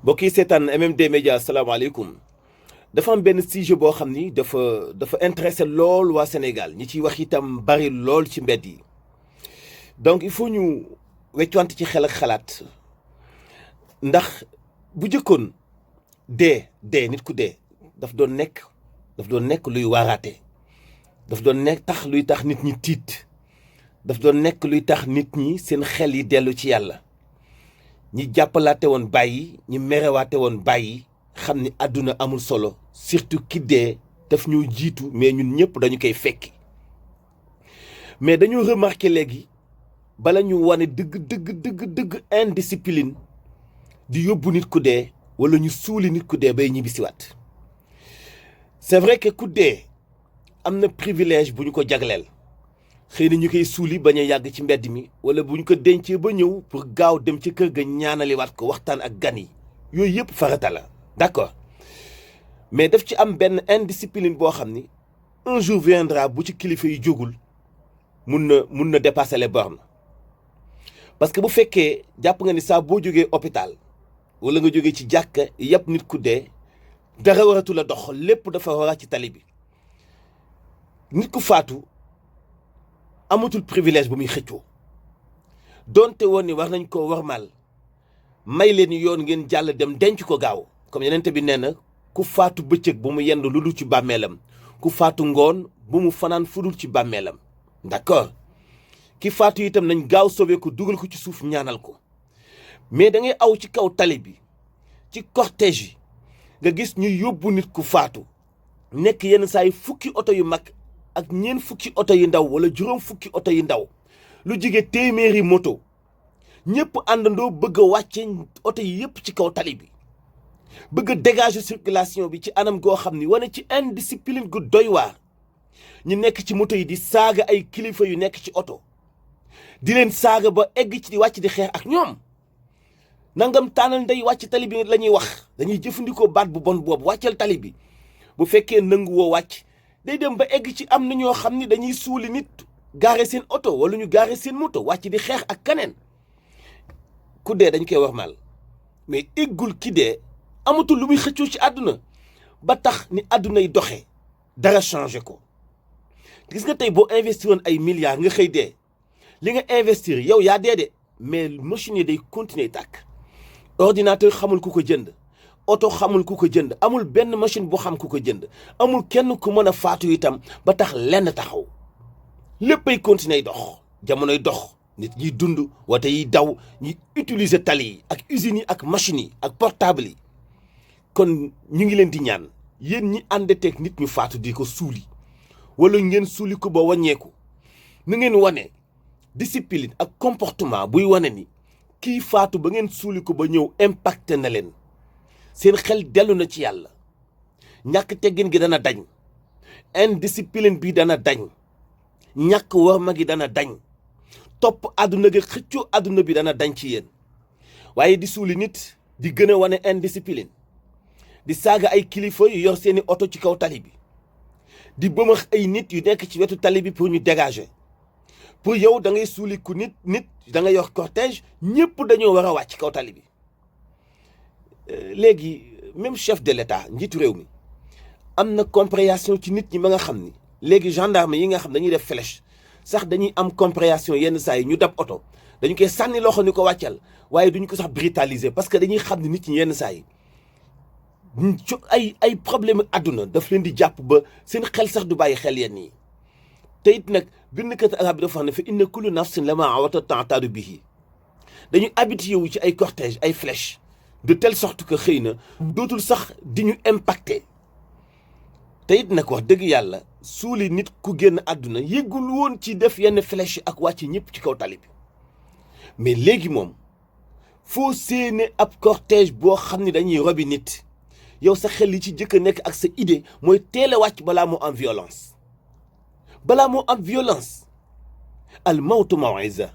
mbokk yi seetaan MMD Média asalaamaaleykum dafa am benn sujet boo xam ni dafa intéressé lool waa Sénégal ñi ciy wax itam bari lool ci mbedd yi donc il faut ñu weccwante ci xel ak xalaat ndax bu jëkkoon dee nit ku dee daf doon nekk luy waaraate daf doon nekk tax luy tax nit ñi tiit daf doon nekk luy tax nit ñi seen xel yi dellu ci yàlla ñi jàppalaate woon bàyyi ñi merewaate woon bàyyi xam ni àdduna amul solo surtout ki dee daf ñu jiitu mais ñun ñëpp dañu koy fekki mais dañu remarqué léegi bala ñu wane dëgg indiscipline di yóbbu nit ku dee wala ñu suuli nit ku dee bay ñibbisiwaat c'est vrai que ku dee am na privilège bu ñu ko jagleel xëy na ñu koy suuli bañ a yàgg ci mbedd mi wala bu ñu ko dencee ba ñëw pour gaaw dem ci kër ga ñaanaliwaat ko waxtaan ak gan yi yooyu yëpp farata la d'accord mais daf ci am benn indiscipline boo xam ni un jour viendra bu ci kilifa yi jógul mun na dépasser les bornes parce que bu fekkee jàpp nga ni saa boo jógee hôpital wala nga jógee ci jàkka yëpp nit ku dee dara waratu la dox lépp dafa war a ci tali bi nit ku faatu amatul privilège bu muy xëccoo doonte woon ni war nañ ko warmal may leen yoon ngeen jàll dem denc ko gaaw comme yenente bi nee na ku faatu bëccëg bu mu yendu lu dul ci bàmmeelam ku faatu ngoon bu mu fanaan fudul ci bàmmeelam d'accord ki faatu itam nañ gaaw sauver ko dugal ko ci suuf ñaanal ko mais da ngay aw ci kaw tali bi ci cortège yi nga gis ñu yóbbu nit ku faatu nekk yenn saa yi fukki oto yu mag ak ñeent fukki oto yu ndaw wala juróom fukki oto yu ndaw lu jige téeméeri moto ñëpp àndandoo bëgg a wàcce oto yi yëpp ci kaw tali bi bëgg a dégager circulation bi ci anam goo xam ni wane ci indiscipline gu doy waar ñu nekk ci moto yi di saaga ay kilifa yu nekk ci oto di leen saaga ba egg ci di wàcc di xeex ak ñoom nangam tànnal ndey wàcc tali bi la ñuy wax dañuy jëfandikoo baat bu bon boobu wàccal tali bi bu fekkee nangu woo wàcc day dem ba egg ci am na ñoo xam ni dañuy suuli nit gaare seen oto wala ñu gaare seen moto wàcc di xeex ak keneen ku dee dañ koy wax mal mais eggul ki dee amatul lu muy xëccoo ci àdduna ba tax ni àdduna yi doxee dara changé ko gis nga tey boo investir woon ay milliards nga xëy dee li nga investir yow yaa dee de mais machine yi day continuer tàkk ordinateur xamul ku ko jënd oto xamul ku ko jënd amul benn machine bu xam ku ko jënd amul kenn ku mën a faatu itam ba tax lenn taxaw léppay continuer dox jamonoy dox nit ñiy dund wate yiy daw ñi utiliser tali yi ak usines yi ak machines yi ak portable yi kon ñu ngi leen di ñaan yéen ñi àndateeg nit ñu faatu di ko suuli wala ngeen suuli ko ba wàññeeku na ngeen wane discipline ak comportement buy wane ni kii faatu ba ngeen suuli ko ba ñëw impacté na leen seen xel dellu na ci yàlla ñàkk teggin gi dana dañ indiscipline bi dana dañ ñàkk warma gi dana dañ topp àdduna gi xëccoo àdduna bi dana dañ ci yéen waaye di suuli nit di gën a wane indiscipline di saaga ay kilifa yu yor seeni oto ci kaw tali bi di bëmax ay nit yu nekk ci wetu tali bi pour ñu dégager pour yow da ngay suuli ku nit da nga yor cortège ñëpp dañoo war a wàcc kaw tali bi léegi même chef de l'État njiitu réew mi am na compréhension ci nit ñi ba nga xam ni léegi gendarme yi nga xam dañuy def flèche sax dañuy am compréhension yenn saa yi ñu dab oto dañu koy sànni loxo ni ko wàccal waaye duñu ko sax brutaliser parce que dañuy xam ne nit ñi yenn saa yi ay problème àdduna daf leen di jàpp ba seen xel sax du bàyyi xel yenn yi te it nag bindkat arab bi dafa xam ne fa inna kullu nafsin lama awata ta'tadu bihi dañuy habitué wu ci ay cortège ay flèche de telle sorte que xëy na dootul sax di ñu impacté te it nag wax dëgg yàlla suuli nit ku génn àdduna yëggul woon ci def yenn flèche yi ak wàcc ñëpp ci kaw tali bi mais léegi moom foo séene ab cortège boo xam ne dañuy robi nit yow sa xel li ci jëkk a nekk ak sa idée mooy teel a wàcc balaa moo am violence al mawtu mawiza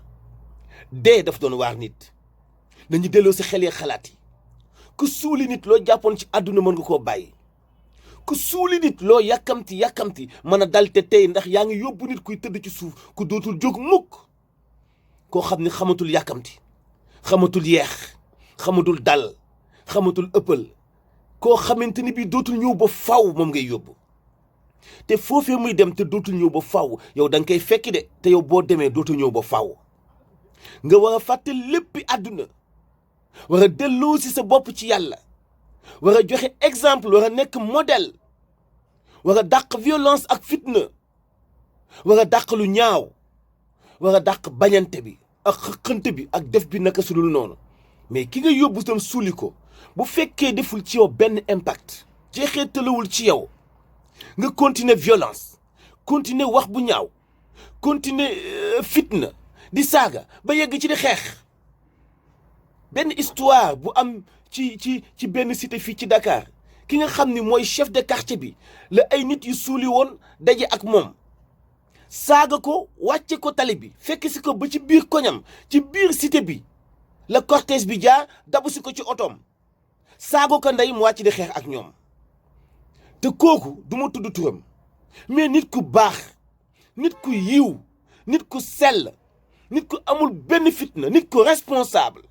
dee daf doon waar nit nañu delloo si xel yi xalaat yi ku suuli nit loo jàppoon ci àdduna mën nga koo bàyyi ku suuli nit loo yàkkamti mën a dal te tey ndax yaa ngi yóbbu nit kuy tëdd ci suuf ku dootul jóg mukk koo xam ne xamatul yàkkamti xamatul yeex xamatul dal xamatul ëppal koo xamante ni bii dootul ñëw ba faw moom ngay yóbbu te foofee muy dem te dootul ñëw ba faw yow da nga koy fekki de te yow boo demee dootul ñëw ba faw nga war a fàtte léppi àdduna war a delloo si sa bopp ci yàlla war a joxe exemple war a nekk modèle war a dàq violence ak fitna war a dàq lu ñaaw war a dàq bañante bi ak xëqante bi ak def bi naka sudul noonu mais ki nga yóbbu tam suuli ko bu fekkee deful ci yow benn impact jeexee tëlawul ci yow nga continuer violence continuer wax bu ñaaw continuer fitna di saaga ba yegg ci di xeex benn histoire bu am ci benn cité fii ci Dakar ki nga xam ni mooy chef de quartier bi la ay nit yu suuli woon daje ak moom saaga ko wàcce ko tali bi fekk si ko ba ci biir koñam ci biir cité bi la cortège bi jaar dabu si ko ci otoom saago ko ndey mu wàcc di xeex ak ñoom te kooku du ma tudd turam mais nit ku baax nit ku yiw nit ku sell nit ku amul benn fitna nit ku responsable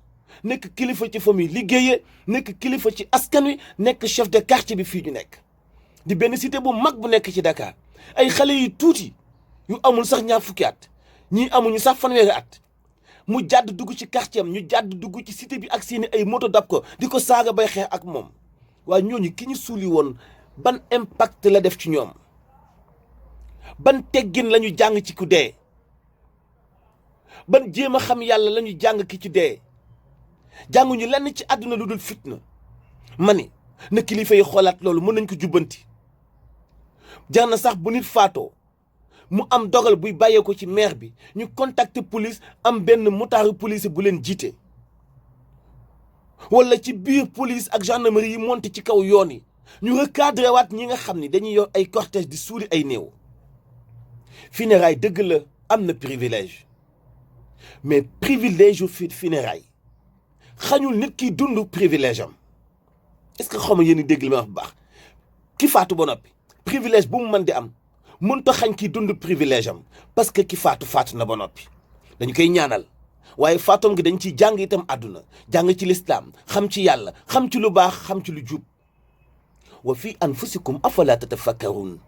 nekk kilifa ci famille liggéeyee nekk kilifa ci askan wi nekk chef de quartier bi fii ñu nekk di benn cité bu mag bu nekk ci Dakar ay xale yu tuuti yu amul sax ñaar fukki at ñii amuñu sax fanweeri at mu jàdd dugg ci quartier am ñu jàdd dugg ci cité bi ak seeni ay moto dab ko di ko saaga bay xeex ak moom waaye ñooñu ki ñu suuli woon ban impact la def ci ñoom ban teggin la ñu jàng ci ku dee ban jéem a xam yàlla la ñu jàng ki ci dee jànguñu lenn ci àdduna lu dul fitna ma ni na kilifa yi xoolaat loolu mën nañ ko jubbanti jar na sax bu nit faatoo mu am dogal buy bàyyee ko ci maire bi ñu contacter police am benn motaaru police bu leen jiite wala ci biir police ak gendarmerie yi monté ci kaw yoon yi ñu recadré waat ñi nga xam ni dañuy yor ay cortège di suuli ay néew funérailles dëgg la am na privilège mais privilège yu funérailles xañul nit kiy dund privilège am est-ce que xaw ma yéen dégg li ma wax bu baax ki faatu ba noppi privilège bu mu mën di am mënut a xañ kiy dund privilège am parce que ki faatu na ba noppi dañu koy ñaanal waaye faatoom gi dañ ciy jàng itam àdduna jàng ci lislaam xam ci yàlla xam ci lu baax xam ci lu jub wa fi anfusikum afala tatafakkarun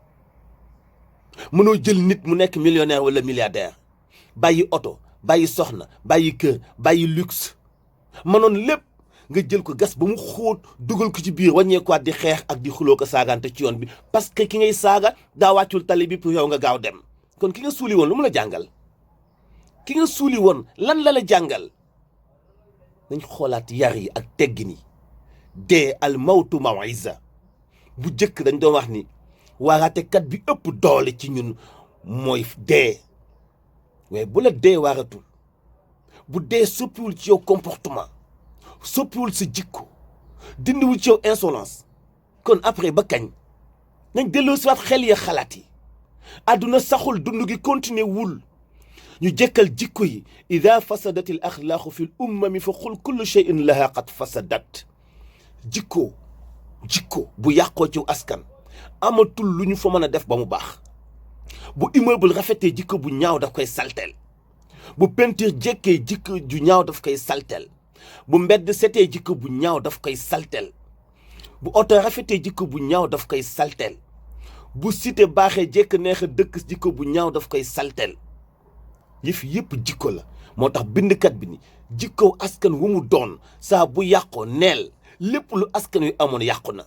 mënoo jël nit mu nekk millionnaire wala milliardaire bàyyi oto bàyyi soxna bàyyi kër bàyyi luxe mënoon lépp nga jël ko gas ba mu xóot dugal ko ci biir wàññeekuwaat di xeex ak di xuloo ko saagante ci yoon bi parce que ki ngay saaga daa wàccul tali bi pour yow nga gaaw dem kon ki nga suuli woon lu mu la jàngal ki nga suuli woon lan la jàngal nañ xoolaat yar yi ak teggin yi dee al mawtu maw'iza bu jëkk dañ doon wax ni waaraatekat bi ëpp doole ci ñun mooy dee waaye bu la dee waaratul bu dee soppiwul ci yow comportement soppiwul sa jikko dindiwul ci yow insolence kon après ba kañ nañ delloo si waat xel ya xalaat yi àdduna saxul dund gi continuer wul ñu jëkkal jikko yi ida fasadat al axlaaqu fi l ummami fa qul kullu shay'in laha qad fasadat jikko bu yàqoo ci askan amatul lu ñu fa mën a def ba mu baax bu immeuble rafetee jikko bu ñaaw daf koy salteel bu peinture jekkee jikko ju ñaaw daf koy salteel bu mbedd setee jikko bu ñaaw daf koy salteel bu oto rafetee jikko bu ñaaw daf koy salteel bu cité baaxee jekk neex a dëkk jikko bu ñaaw daf koy salteel yëf yëpp jikko la moo tax bindkat bi ni jikko askan wu mu doon saa bu yàqoo neel lépp lu askan wi amoon yàqu na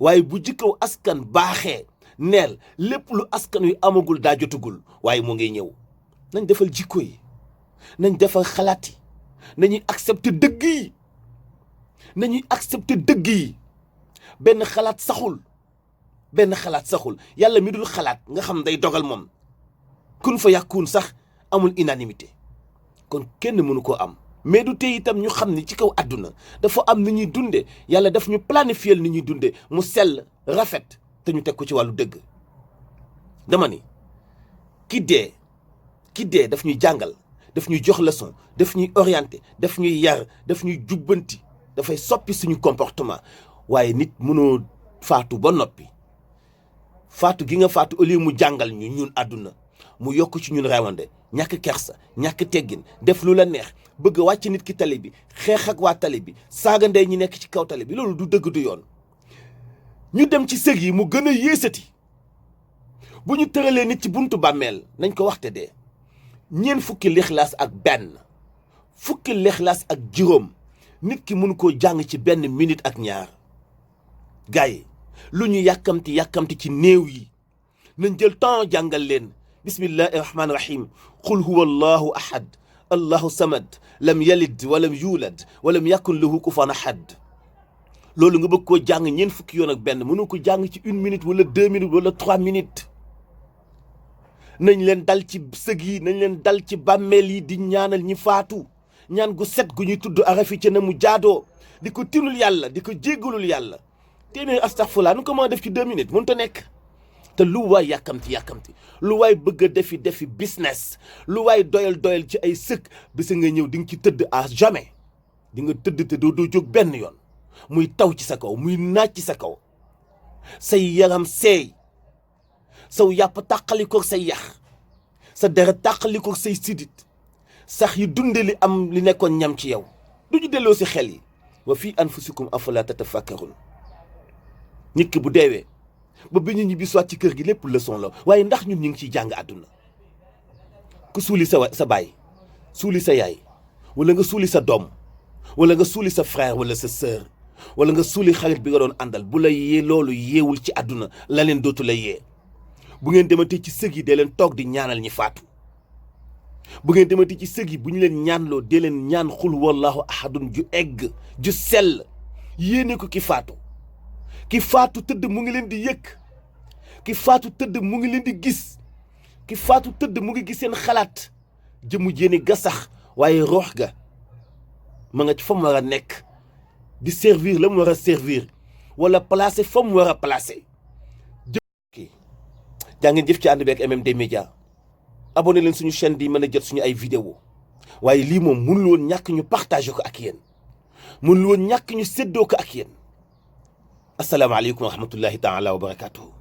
waaye bu jikko askan baaxee neel lépp lu askan wi amagul daa jotagul waaye mu ngi ñëw nañ defal jikko yi nañ defal xalaat yi nañuy accepter dëgg yi benn xalaat saxul yàlla mi dul xalaat nga xam day dogal moom kun fa yàkkuun sax amul unanimité kon kenn mënu koo am mais du tey itam ñu xam ni ci kaw àdduna dafa am ni ñuy dunde yàlla daf ñu planifier ni ñuy dunde mu sell rafet te ñu teg ko ci wàllu dëgg dama ni ki dee daf ñuy jàngal daf ñuy jox leçon daf ñuy orienté daf ñuy yar daf ñuy jubbanti dafay soppi suñu comportement waaye nit mënoo faatu ba noppi faatu gi nga faatu au lieu mu jàngal ñu ñun àdduna mu yokk ci ñun rewande ñàkk kersa ñàkk teggin def lu la neex bëgg a wàcc nit ki tali bi xeex ak waa tali bi saaga ndey ñi nekk ci kaw tali bi loolu du dëgg du yoon. ñu dem ci sëg yi mu gën a yéesati bu ñu tëralee nit ci buntu bàmmeel nañ ko waxte dee ñeent fukki lixlaas ak benn fukki lixlaas ak juróom nit ki mënu koo jàng ci benn minute ak ñaar. gars yi lu ñu yàkkamti ci néew yi nañ jël temps jàngal leen bismillahi rahmaani rahim qul huwa allahu ahad allahu samad lam yalid walam yulad walam yakun lahu kufuwan ahad. loolu nga bëgg koo jàng ñeent fukki yoon ak benn mënu ko jàng ci 1 minute wala 2 minutes wala 3 minutes. nañ leen dal ci sëg yi nañ leen dal ci bàmmeel yi di ñaanal ñi faatu ñaan gu set gu ñuy tudd arafi ca na mu jaadoo di ko tinul yàlla di ko jéggalul yàlla. téeméer astaghfirullah nu ko mën a def ci 2 minutes mënut a nekk. te lu waay yàkkamti lu waay bëgg a defi business lu waay doyal ci ay sëg bisa nga ñëw di nga ci tëdd à jamais di nga tëdd te doo jóg benn yoon muy taw ci sa kaw muy naaj ci sa kaw say yaram seey saw yàpp tàqalikoog say yax sa deret tàqalikoog say sidit sax yi dunde li am li nekkoon ñam ci yow du ñu delloo si xel yi wa fii anfusikum afala tatafakkarun. nit ki bu deewee ba bi ñu ñibbi soit ci kër gi lépp leçon la waaye ndax ñun ñu ngi ciy jàng àdduna. ku suuli sa baay suuli sa yaay wala nga suuli sa doom wala nga suuli sa frère wala sa sœur wala nga suuli xarit bi nga doon àndal bu la yee loolu yeewul ci àdduna la leen dootu la yee. bu ngeen dematee ci sëg yi dee leen toog di ñaanal ñi faatu. bu ngeen dematee ci sëg yi bu ñu leen ñaanloo dee leen ñaan xul wallahu ahadun ju egg ju sell yéene ko ki faatu. ki faatu tëdd mu ngi leen di yëg ki faatu tëdd mu ngi leen di gis ki faatu tëdd mu ngi gis seen xalaat jëmu jéene gasax waaye roox ga ma nga ci fa mu war a nekk di servir la mu war a servir wala placer fa mu war a placer. jaa ngeen jëf ci ànd bi ak MMD Média abonné leen suñu chaîne di mën a jot suñu ay vidéo waaye lii moom mënul woon ñàkk ñu partager ko ak yéen mënul woon ñàkk ñu séddoo ko ak yéen. asalaamaaleykum wa rahmatullahi taala wa barakatuhu.